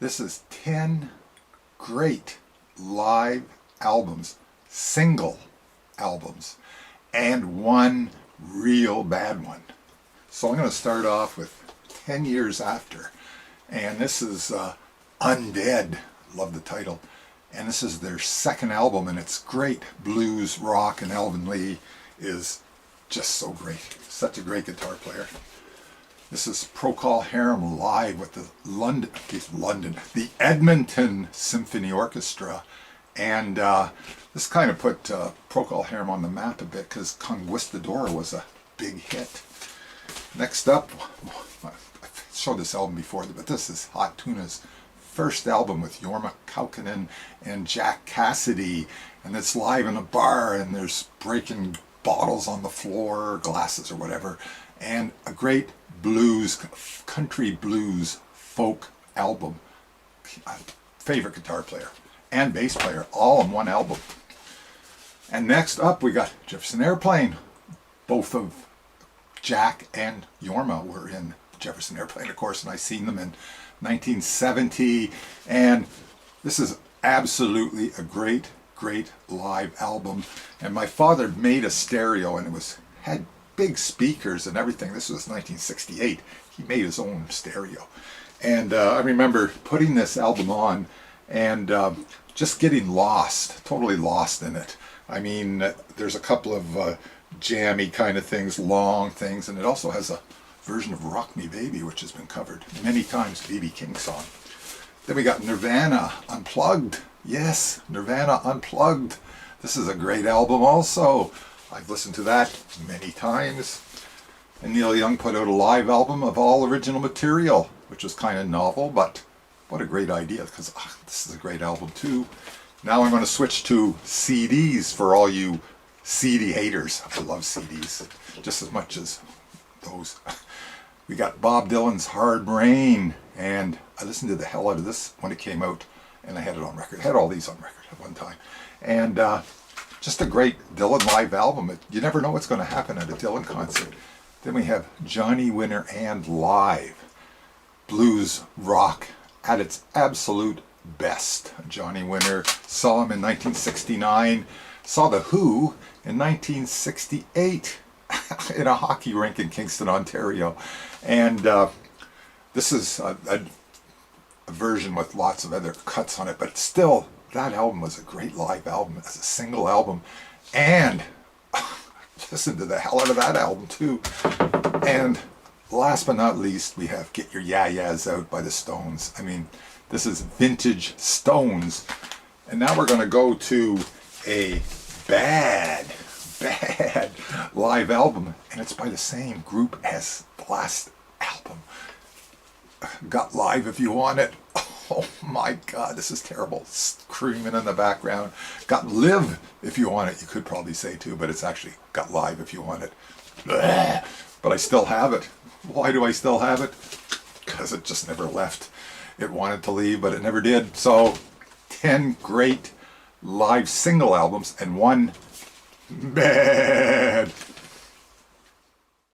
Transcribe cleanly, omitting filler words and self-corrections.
This is 10 great live albums, single albums, and one real bad one. So I'm going to start off with 10 years after, and this is Undead, love the title, and this is their second album, and it's great blues, rock, and Alvin Lee is just so great, such a great guitar player. This is Procol Harum live with the Edmonton Symphony Orchestra, and this kind of put Procol Harum on the map a bit because Conquistador was a big hit. Next up, I've showed this album before, but this is Hot Tuna's first album with Jorma Kaukonen and Jack Cassidy, and it's live in a bar, and there's breaking bottles on the floor, glasses or whatever, and a great blues, country blues, folk album. Favorite guitar player and bass player, all in one album. And next up we got Jefferson Airplane. Both of Jack and Jorma were in Jefferson Airplane, of course, and I seen them in 1970, and this is absolutely a great live album. And my father made a stereo, and it had big speakers and everything. This was 1968. He made his own stereo, and I remember putting this album on and just getting lost, totally lost in it. I mean, there's a couple of jammy kind of things, long things, and it also has a version of Rock Me Baby, which has been covered many times, B.B. King song. Then we got Nirvana Unplugged. Yes, Nirvana Unplugged. This is a great album also. I've listened to that many times. And Neil Young put out a live album of all original material, which was kind of novel, but what a great idea, because this is a great album too. Now I'm going to switch to CDs for all you CD haters. I love CDs just as much as those. We got Bob Dylan's Hard Rain, and I listened to the hell out of this when it came out, and I had it on record. I had all these on record at one time. And just a great Dylan live album. You never know what's going to happen at a Dylan concert. Then we have Johnny Winter and live. Blues rock at its absolute best. Johnny Winter, saw him in 1969, saw The Who in 1968 in a hockey rink in Kingston, Ontario. And this is a version with lots of other cuts on it, but still, that album was a great live album as a single album. And listen to the hell out of that album too. And last but not least, we have Get Your Yeah-Yeahs Out by the Stones. I mean, this is vintage Stones. And now we're going to go to a bad live album, and it's by the same group as the last album. Got Live If You Want It. Oh my God, this is terrible. Screaming in the background. Got Live If You Want It, you could probably say too, but it's actually Got Live If You Want It. Blech. But I still have it. Why do I still have it? Because it just never left. It wanted to leave, but it never did. So, 10 great live single albums and one bad